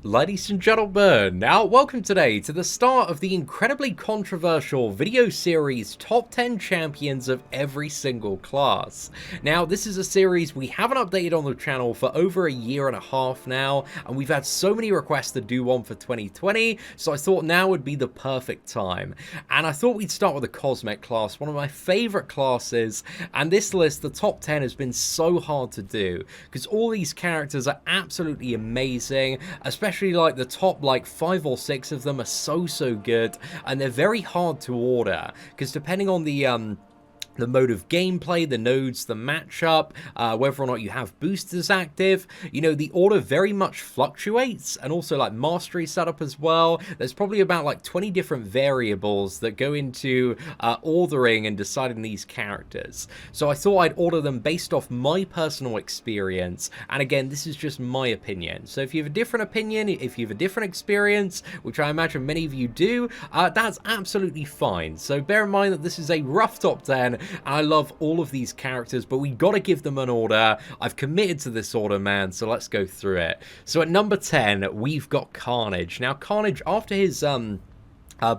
Ladies and gentlemen, now welcome today to the start of the incredibly controversial video series Top 10 Champions of every single class. Now, this is a series we haven't updated on the channel for over a year and a half now, and we've had so many requests to do one for 2020, so I thought now would be the perfect time. And I thought we'd start with the Cosmic class, one of my favorite classes, and this list, the top 10, has been so hard to do, because all these characters are absolutely amazing, especially like the top 5 or 6 of them are so good, and they're very hard to order because depending on the mode of gameplay, the nodes, the matchup, whether or not you have boosters active, you know, the order very much fluctuates, and also mastery setup as well. There's probably about 20 different variables that go into ordering and deciding these characters. So I thought I'd order them based off my personal experience, and again, this is just my opinion. So if you have a different opinion, if you have a different experience, which I imagine many of you do, that's absolutely fine. So bear in mind that this is a rough top 10, and I love all of these characters, but we gotta give them an order. I've committed to this order, man, so let's go through it. So at number 10, we've got Carnage. Now, Carnage, after his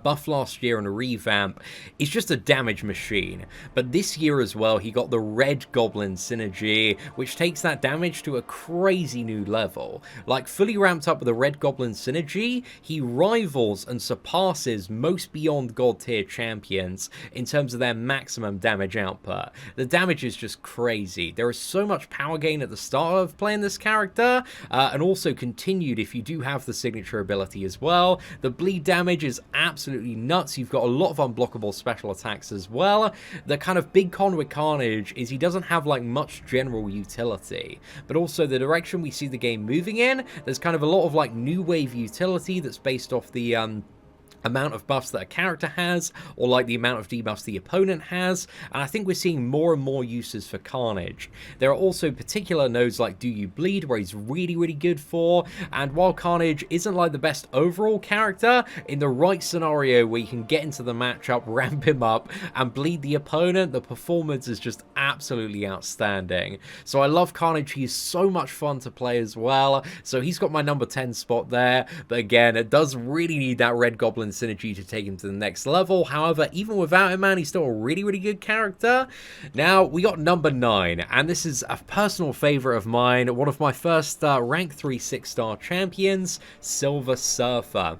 buff last year and a revamp, is just a damage machine. But this year as well, he got the Red Goblin synergy, which takes that damage to a crazy new level. Fully ramped up with the Red Goblin synergy, he rivals and surpasses most Beyond God tier champions in terms of their maximum damage output. The damage is just crazy. There is so much power gain at the start of playing this character, and also continued if you do have the signature ability as well. The bleed damage is absolutely nuts. You've got a lot of unblockable special attacks as well. The kind of big con with Carnage is he doesn't have much general utility, but also the direction we see the game moving in, there's kind of a lot of new wave utility that's based off the amount of buffs that a character has, or the amount of debuffs the opponent has, and I think we're seeing more and more uses for Carnage. There are also particular nodes like Do You Bleed, where he's really good for, and while Carnage isn't the best overall character, in the right scenario where you can get into the matchup, ramp him up, and bleed the opponent, the performance is just absolutely outstanding. So I love Carnage. He's so much fun to play as well, so he's got my number 10 spot there, but again, it does really need that Red Goblin synergy to take him to the next level. However, even without him, man, he's still a really good character. Now, we got number 9, and this is a personal favorite of mine, one of my first rank 3 6-star champions, Silver Surfer.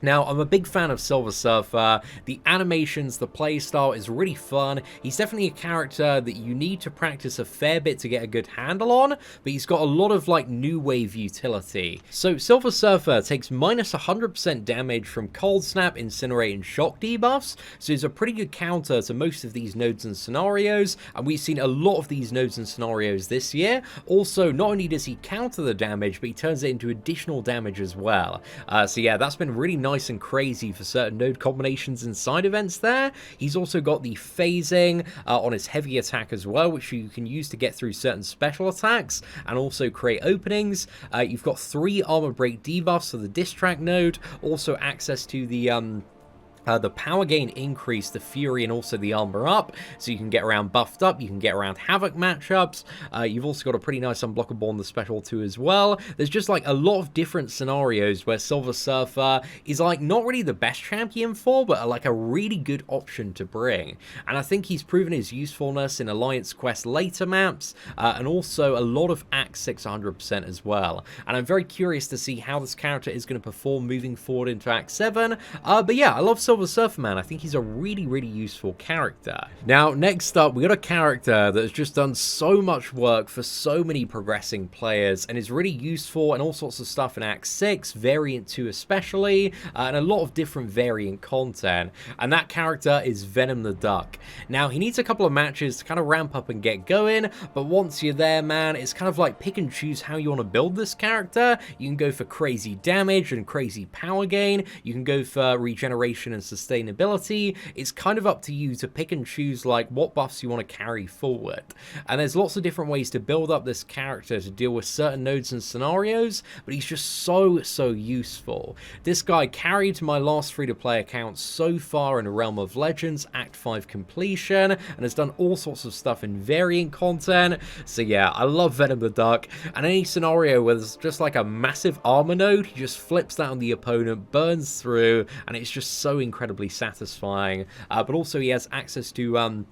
Now, I'm a big fan of Silver Surfer. The animations, the playstyle is really fun. He's definitely a character that you need to practice a fair bit to get a good handle on, but he's got a lot of new wave utility. So Silver Surfer takes minus 100% damage from Cold Snap, Incinerate, and Shock debuffs, so he's a pretty good counter to most of these nodes and scenarios, and we've seen a lot of these nodes and scenarios this year. Also, not only does he counter the damage, but he turns it into additional damage as well. So yeah, that's been really nice and crazy for certain node combinations and side events there. He's also got the phasing on his heavy attack as well, which you can use to get through certain special attacks and also create openings. You've got 3 armor break debuffs for the distract node, also access to the power gain increase, the Fury, and also the armor up, so you can get around buffed up, you can get around Havoc matchups. You've also got a pretty nice unblockable on the special too as well. There's just a lot of different scenarios where Silver Surfer is not really the best champion for, but a really good option to bring. And I think he's proven his usefulness in Alliance Quest later maps, and also a lot of Act 6 100% as well. And I'm very curious to see how this character is going to perform moving forward into Act 7. But yeah, I love Silver Surfer, man. I think he's a really useful character. Now, next up, we got a character that has just done so much work for so many progressing players and is really useful and all sorts of stuff in Act 6, Variant 2 especially, and a lot of different variant content, and that character is Venom the Duck. Now, he needs a couple of matches to kind of ramp up and get going, but once you're there, man, it's kind of pick and choose how you want to build this character. You can go for crazy damage and crazy power gain. You can go for regeneration and sustainability, it's kind of up to you to pick and choose like what buffs you want to carry forward. And there's lots of different ways to build up this character to deal with certain nodes and scenarios, but he's just so useful. This guy carried my last free-to-play account so far in Realm of Legends Act 5 completion, and has done all sorts of stuff in variant content. So yeah, I love Venom the Duck, and any scenario where there's just like a massive armor node, he just flips that on the opponent, burns through, and it's just so incredibly satisfying. But also he has access to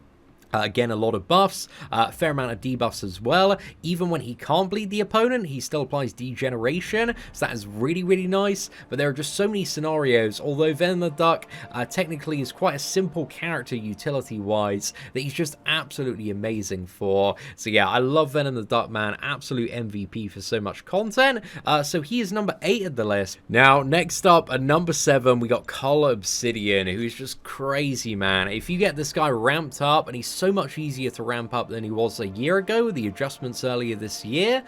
again, a lot of buffs, a fair amount of debuffs as well. Even when he can't bleed the opponent, he still applies degeneration, so that is really nice. But there are just so many scenarios, although Venom the Duck technically is quite a simple character utility-wise, that he's just absolutely amazing for. So yeah, I love Venom the Duck, man. Absolute MVP for so much content. So he is number 8 at the list. Now, next up, at number 7, we got Obsidian, who is just crazy, man. If you get this guy ramped up, and he's so much easier to ramp up than he was a year ago with the adjustments earlier this year.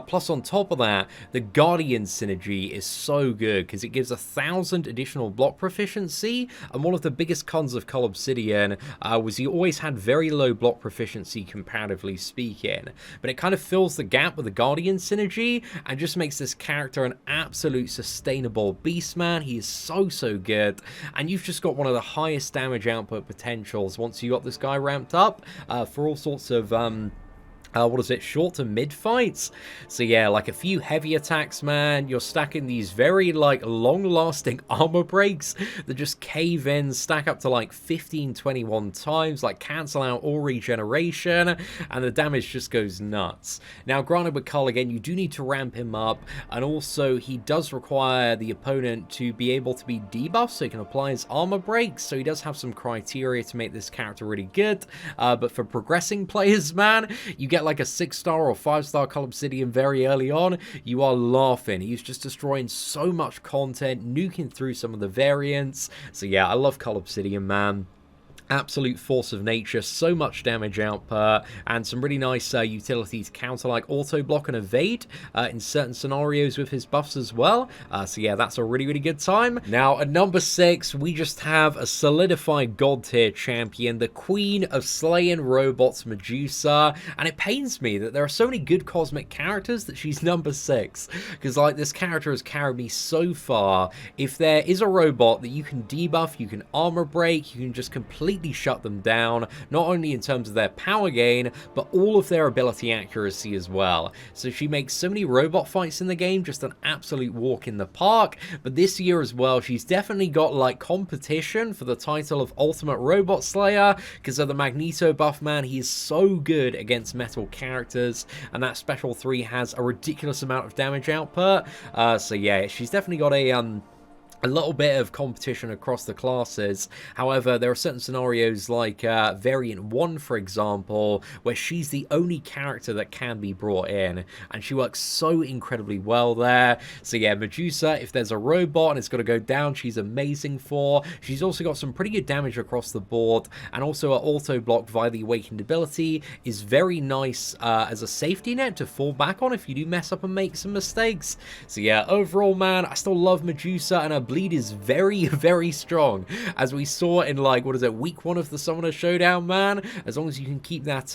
Plus on top of that, the Guardian synergy is so good because it gives 1,000 additional block proficiency, and one of the biggest cons of Obsidian was he always had very low block proficiency comparatively speaking, but it kind of fills the gap with the Guardian synergy and just makes this character an absolute sustainable beast, man. He is so good, and you've just got one of the highest damage output potentials once you got this guy ramped up for all sorts of what is it, short to mid fights. So yeah, like a few heavy attacks, man. You're stacking these very like long lasting armor breaks that just cave in, stack up to like 15-21 times, like cancel out all regeneration, and the damage just goes nuts. Now granted, with Carl again, you do need to ramp him up, and also he does require the opponent to be able to be debuffed so he can apply his armor breaks, so he does have some criteria to make this character really good. But for progressing players, man, you get like a 6-star or 5-star Obsidian very early on, you are laughing. He's just destroying so much content, nuking through some of the variants. So yeah, I love Obsidian, man. Absolute force of nature, so much damage output, and some really nice utility to counter like auto block and evade in certain scenarios with his buffs as well. So yeah, that's a really good time. Now at number 6, we just have a solidified god tier champion, the queen of slaying robots, Medusa, and it pains me that there are so many good cosmic characters that she's number 6, because like this character has carried me so far. If there is a robot that you can debuff, you can armor break, you can just completely shut them down, not only in terms of their power gain, but all of their ability accuracy as well. So she makes so many robot fights in the game just an absolute walk in the park. But this year as well, she's definitely got like competition for the title of Ultimate Robot Slayer, because of the Magneto buff, man. He is so good against metal characters, and that special 3 has a ridiculous amount of damage output. So yeah, she's definitely got a little bit of competition across the classes. However, there are certain scenarios like Variant 1, for example, where she's the only character that can be brought in, and she works so incredibly well there. So yeah, Medusa, if there's a robot and it's got to go down, she's amazing for. She's also got some pretty good damage across the board, and also her auto block via the awakened ability is very nice as a safety net to fall back on if you do mess up and make some mistakes. So yeah, overall, man, I still love Medusa, and her bleed is very strong, as we saw in like, what is it, week 1 of the Summoner Showdown, man. As long as you can keep that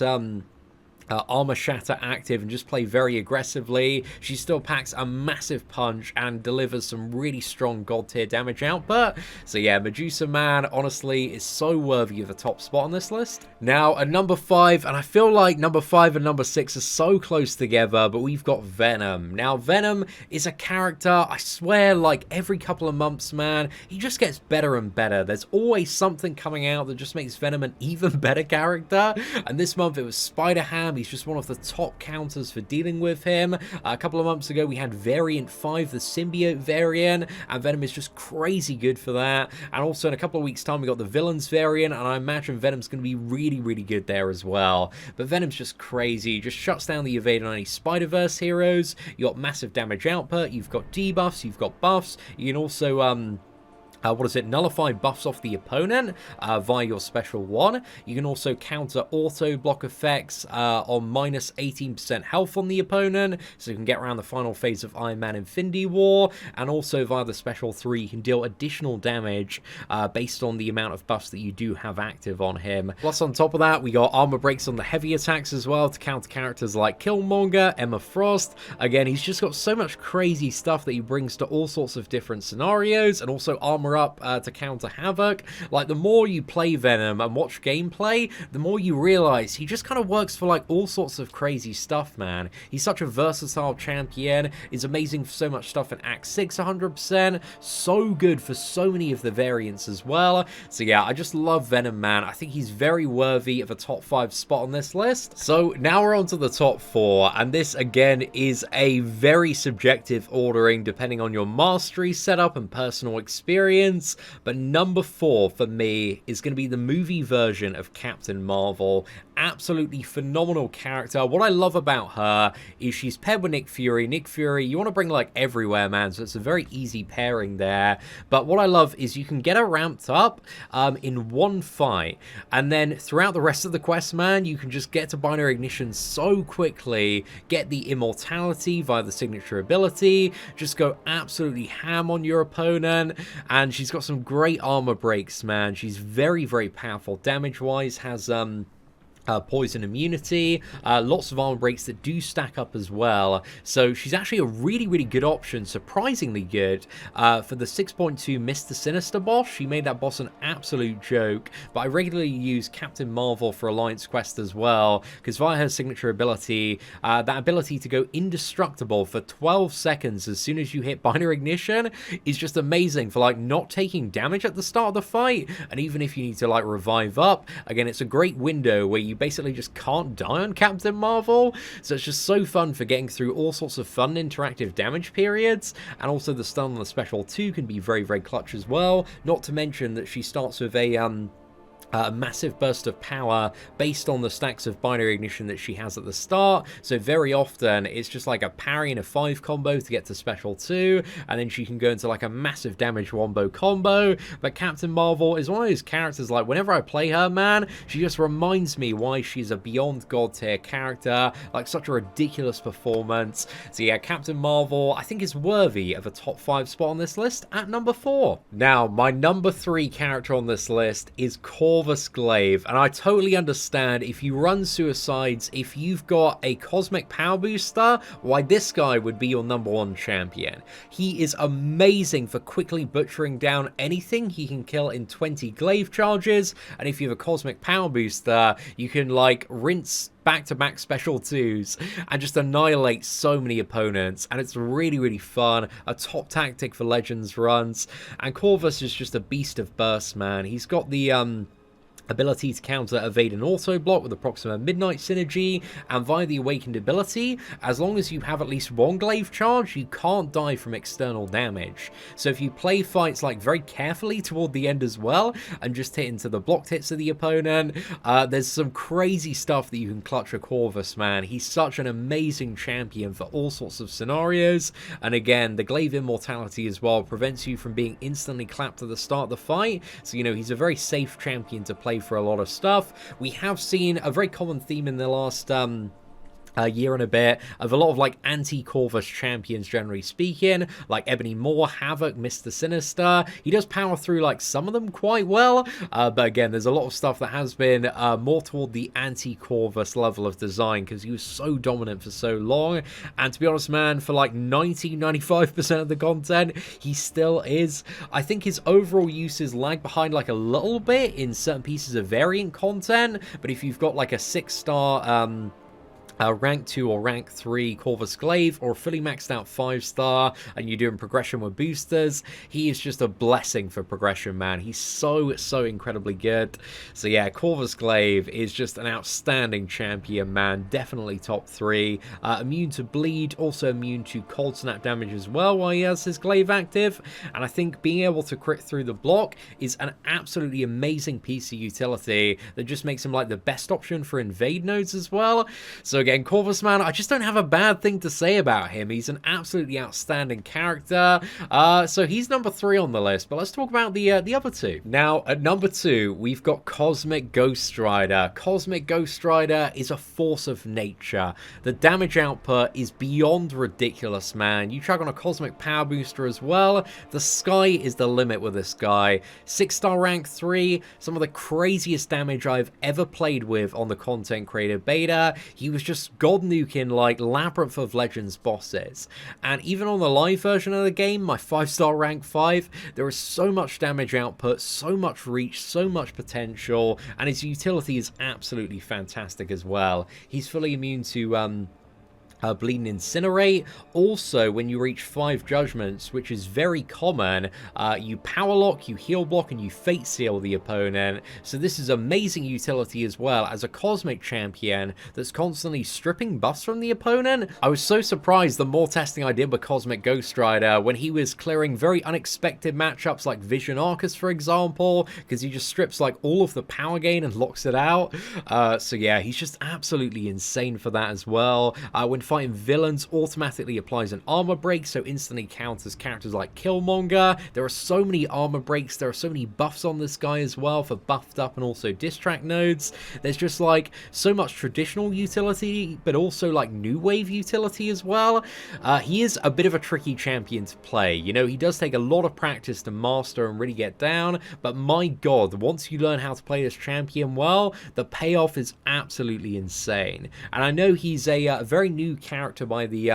armor shatter active and just play very aggressively, she still packs a massive punch and delivers some really strong god tier damage output. So yeah, Medusa, man, honestly is so worthy of a top spot on this list. Now at number 5, and I feel like number 5 and number 6 are so close together, but we've got Venom. Now Venom is a character, I swear, like every couple of months, man, he just gets better and better. There's always something coming out that just makes Venom an even better character, and this month it was Spider-Ham. He's just one of the top counters for dealing with him. A couple of months ago, we had Variant 5, the symbiote variant, and Venom is just crazy good for that. And also in a couple of weeks' time, we got the villains variant, and I imagine Venom's going to be really good there as well. But Venom's just crazy. Just shuts down the evade on any Spider-Verse heroes. You got massive damage output. You've got debuffs. You've got buffs. You can also nullify buffs off the opponent via your special 1. You can also counter auto block effects on minus 18% health on the opponent, so you can get around the final phase of Iron Man Infinity War, and also via the special 3 you can deal additional damage based on the amount of buffs that you do have active on him. Plus on top of that, we got armor breaks on the heavy attacks as well to counter characters like Killmonger, Emma Frost. Again, he's just got so much crazy stuff that he brings to all sorts of different scenarios, and also armor up to counter Havoc. Like, the more you play Venom and watch gameplay, the more you realize he just kind of works for like all sorts of crazy stuff, man. He's such a versatile champion, is amazing for so much stuff in Act 6 100%, so good for so many of the variants as well. So yeah, I just love Venom, man. I think he's very worthy of a top 5 spot on this list. So now we're on to the top 4, and this again is a very subjective ordering depending on your mastery setup and personal experience. But number 4 for me is going to be the movie version of Captain Marvel. Absolutely phenomenal character. What I love about her is she's paired with Nick Fury. Nick Fury, you want to bring like everywhere, man, so it's a very easy pairing there. But what I love is you can get her ramped up in one fight, and then throughout the rest of the quest, man, you can just get to binary ignition so quickly, get the immortality via the signature ability, just go absolutely ham on your opponent, and she's got some great armor breaks, man. She's very, very powerful damage-wise, has poison immunity, lots of armor breaks that do stack up as well. So she's actually a really, really good option, surprisingly good, for the 6.2 Mr. Sinister boss. She made that boss an absolute joke, but I regularly use Captain Marvel for Alliance Quest as well, because via her signature ability, that ability to go indestructible for 12 seconds as soon as you hit binary ignition is just amazing for like not taking damage at the start of the fight, and even if you need to like revive up, again, it's a great window where you basically just can't die on Captain Marvel. So it's just so fun for getting through all sorts of fun interactive damage periods, and also the stun on the special 2 can be very, very clutch as well. Not to mention that she starts with a massive burst of power based on the stacks of binary ignition that she has at the start. So very often it's just like a parry and a 5 combo to get to special 2, and then she can go into like a massive damage wombo combo. But Captain Marvel is one of those characters, like whenever I play her, man, she just reminds me why she's a beyond god tier character, like such a ridiculous performance. So yeah, Captain Marvel I think is worthy of a top 5 spot on this list at number 4. Now my number 3 character on this list is Corvus Glaive, and I totally understand if you run Suicides, if you've got a cosmic power booster, why this guy would be your number 1 champion. He is amazing for quickly butchering down anything he can kill in 20 glaive charges, and if you have a cosmic power booster, you can like rinse back-to-back special 2s and just annihilate so many opponents, and it's really, really fun. A top tactic for Legends runs, and Corvus is just a beast of burst, man. He's got the ability to counter evade and auto block with the Proxima Midnight synergy, and via the awakened ability, as long as you have at least 1 glaive charge, you can't die from external damage. So if you play fights like very carefully toward the end as well, and just hit into the blocked hits of the opponent, there's some crazy stuff that you can clutch a Corvus, man. He's such an amazing champion for all sorts of scenarios, and again, the glaive immortality as well prevents you from being instantly clapped at the start of the fight, so you know, he's a very safe champion to play for a lot of stuff. We have seen a very common theme in the last year and a bit of a lot of like anti-Corvus champions, generally speaking, like Ebony Maw, Havoc, Mr. Sinister. He does power through like some of them quite well, but again, there's a lot of stuff that has been more toward the anti-Corvus level of design, because he was so dominant for so long, and to be honest, man, for like 90-95% of the content, he still is. I think his overall uses lag behind like a little bit in certain pieces of variant content, but if you've got like a 6-star rank 2 or rank 3 Corvus Glaive, or fully maxed out 5-star, and you're doing progression with boosters, he is just a blessing for progression, man. He's so incredibly good. So yeah, Corvus Glaive is just an outstanding champion, man. Definitely top 3. Immune to bleed, also immune to cold snap damage as well while he has his glaive active, and I think being able to crit through the block is an absolutely amazing piece of utility that just makes him like the best option for invade nodes as well. So again, Corvus, man, I just don't have a bad thing to say about him. He's an absolutely outstanding character. So he's number 3 on the list, but let's talk about the other 2. Now, at number 2, we've got Cosmic Ghost Rider. Cosmic Ghost Rider is a force of nature. The damage output is beyond ridiculous, man. You chuck on a Cosmic Power Booster as well, the sky is the limit with this guy. 6-star rank 3, some of the craziest damage I've ever played with on the content creator beta. He was just god nuking like Labyrinth of Legends bosses. And even on the live version of the game, my 5-star rank 5, there is so much damage output, so much reach, so much potential, and his utility is absolutely fantastic as well. He's fully immune to Bleed and Incinerate. Also, when you reach 5 judgments, which is very common, you power lock, you heal block, and you fate seal the opponent. So this is amazing utility as well as a cosmic champion that's constantly stripping buffs from the opponent. I was so surprised the more testing I did with Cosmic Ghost Rider when he was clearing very unexpected matchups like Vision Arcus, for example, because he just strips like all of the power gain and locks it out. So yeah, he's just absolutely insane for that as well. When fighting villains, automatically applies an armor break, so instantly counters characters like Killmonger. There are so many armor breaks, there are so many buffs on this guy as well for buffed up and also distract nodes. There's just like so much traditional utility, but also like new wave utility as well. He is a bit of a tricky champion to play. You know, he does take a lot of practice to master and really get down, but my god, once you learn how to play this champion well, the payoff is absolutely insane. And I know he's a very new character by the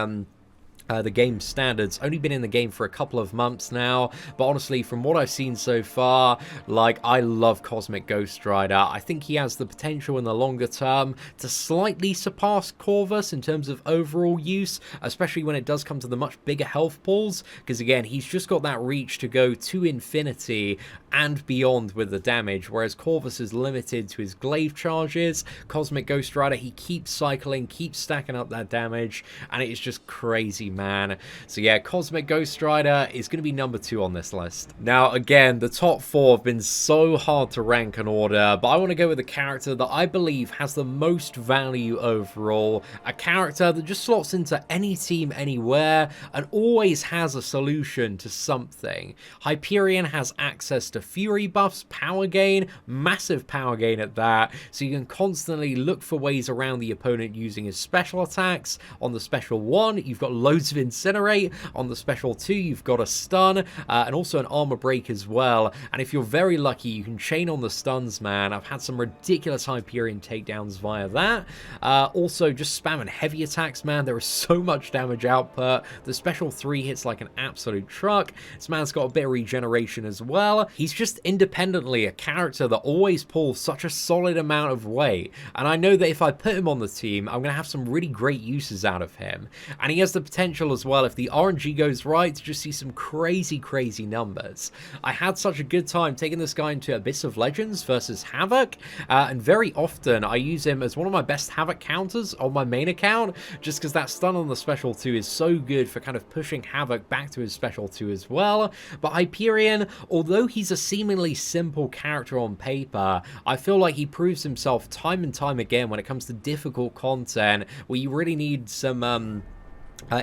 game standards, only been in the game for a couple of months now, but honestly, from what I've seen so far, like, I love Cosmic Ghost Rider. I think he has the potential in the longer term to slightly surpass Corvus in terms of overall use, especially when it does come to the much bigger health pools, because again, he's just got that reach to go to infinity and beyond with the damage, whereas Corvus is limited to his glaive charges. Cosmic Ghost Rider, he keeps cycling, keeps stacking up that damage, and it is just crazy, man. So yeah, Cosmic Ghost Rider is going to be number 2 on this list. Now, again, the top 4 have been so hard to rank and order, but I want to go with a character that I believe has the most value overall, a character that just slots into any team anywhere and always has a solution to something. Hyperion has access to Fury buffs, power gain, massive power gain at that, so you can constantly look for ways around the opponent using his special attacks. On the special 1, you've got loads of Incinerate. On the special 2, you've got a stun, and also an armor break as well. And if you're very lucky, you can chain on the stuns, man. I've had some ridiculous Hyperion takedowns via that. Also, just spamming heavy attacks, man. There is so much damage output. The special 3 hits like an absolute truck. This man's got a bit of regeneration as well. He's just independently a character that always pulls such a solid amount of weight. And I know that if I put him on the team, I'm going to have some really great uses out of him. And he has the potential as well, if the RNG goes right, to just see some crazy, crazy numbers. I had such a good time taking this guy into Abyss of Legends versus Havoc, and very often I use him as one of my best Havoc counters on my main account, just because that stun on the special 2 is so good for kind of pushing Havoc back to his special 2 as well. But Hyperion, although he's a seemingly simple character on paper, I feel like he proves himself time and time again when it comes to difficult content where you really need some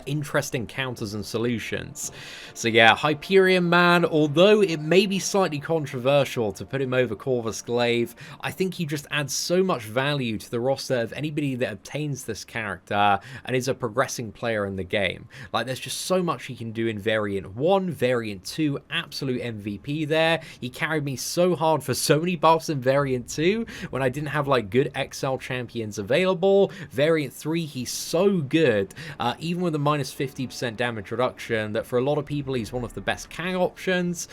interesting counters and solutions. So yeah, Hyperion, man, although it may be slightly controversial to put him over Corvus Glaive, I think he just adds so much value to the roster of anybody that obtains this character and is a progressing player in the game. Like, there's just so much he can do in Variant 1, Variant 2, absolute MVP there. He carried me so hard for so many buffs in Variant 2 when I didn't have like good XL champions available. Variant 3, he's so good, even with a minus 50% damage reduction, that for a lot of people he's one of the best Kang options.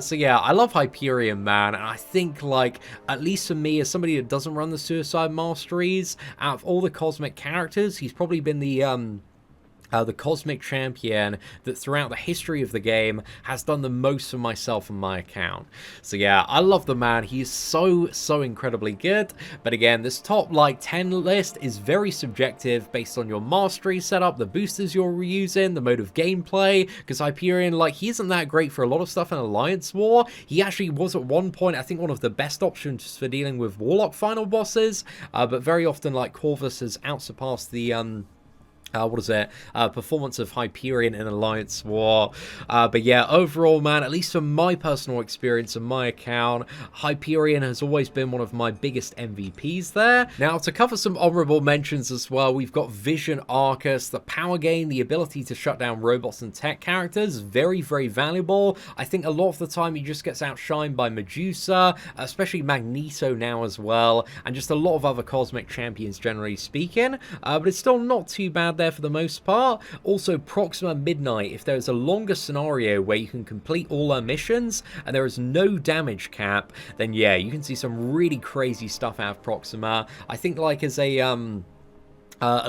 So yeah, I love Hyperion, man, and I think, like, at least for me, as somebody that doesn't run the Suicide Masteries, out of all the cosmic characters, he's probably been the the Cosmic Champion that throughout the history of the game has done the most for myself and my account. So yeah, I love the man. He is so incredibly good. But again, this top like 10 list is very subjective based on your mastery setup, the boosters you're using, the mode of gameplay, because Hyperion, like, he isn't that great for a lot of stuff in Alliance War. He actually was at one point, I think, one of the best options for dealing with Warlock final bosses, but very often, like, Corvus has outsurpassed the performance of Hyperion in Alliance War. But yeah, overall, man, at least from my personal experience and my account, Hyperion has always been one of my biggest MVPs there. Now, to cover some honorable mentions as well, we've got Vision Arcus, the power gain, the ability to shut down robots and tech characters, very valuable. I think a lot of the time he just gets outshined by Medusa, especially Magneto now as well, and just a lot of other cosmic champions generally speaking, but it's still not too bad there for the most part. Also, Proxima Midnight, if there's a longer scenario where you can complete all her missions and there is no damage cap, then yeah, you can see some really crazy stuff out of Proxima. I think, like, as a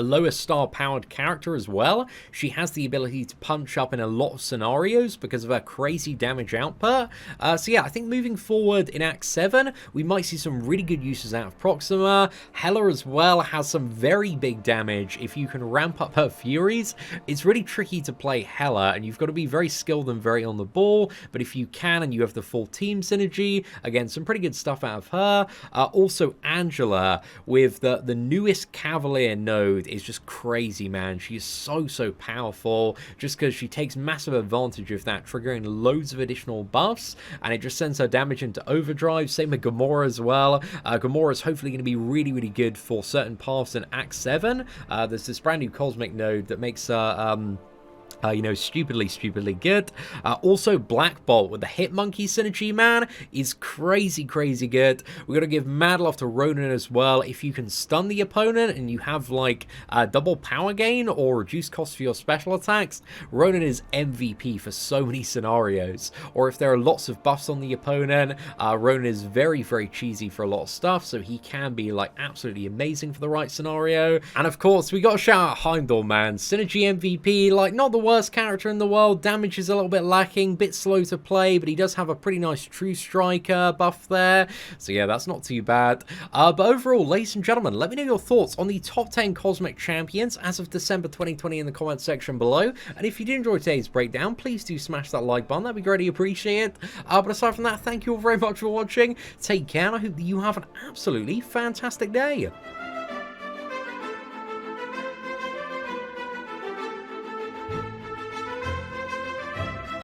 lower star powered character as well, she has the ability to punch up in a lot of scenarios because of her crazy damage output. So yeah, I think moving forward in Act 7, we might see some really good uses out of Proxima. Hela as well has some very big damage if you can ramp up her Furies. It's really tricky to play Hela, and you've got to be very skilled and very on the ball, but if you can and you have the full team synergy, again, some pretty good stuff out of her. Also, Angela with the newest Cavalier node is just crazy, man. She is so powerful just because she takes massive advantage of that, triggering loads of additional buffs, and it just sends her damage into overdrive. Same with Gamora as well. Gamora is hopefully going to be really good for certain paths in Act 7. There's this brand new cosmic node that makes her you know, stupidly good. Also, Black Bolt with the Hit Monkey synergy, man, is crazy good. We're gonna give mad love to Ronan as well. If you can stun the opponent and you have, like, double power gain or reduced cost for your special attacks, Ronan is MVP for so many scenarios. Or if there are lots of buffs on the opponent, Ronan is very cheesy for a lot of stuff, so he can be, like, absolutely amazing for the right scenario. And of course, we gotta shout out Heimdall, man. Synergy MVP, like, not the worst character in the world. Damage is a little bit lacking, bit slow to play, but he does have a pretty nice True Striker buff there, so yeah, that's not too bad. But overall, ladies and gentlemen, let me know your thoughts on the top 10 Cosmic Champions as of December 2020 in the comments section below, and if you did enjoy today's breakdown, please do smash that like button, that'd be greatly appreciated. But aside from that, thank you all very much for watching, take care, and I hope that you have an absolutely fantastic day.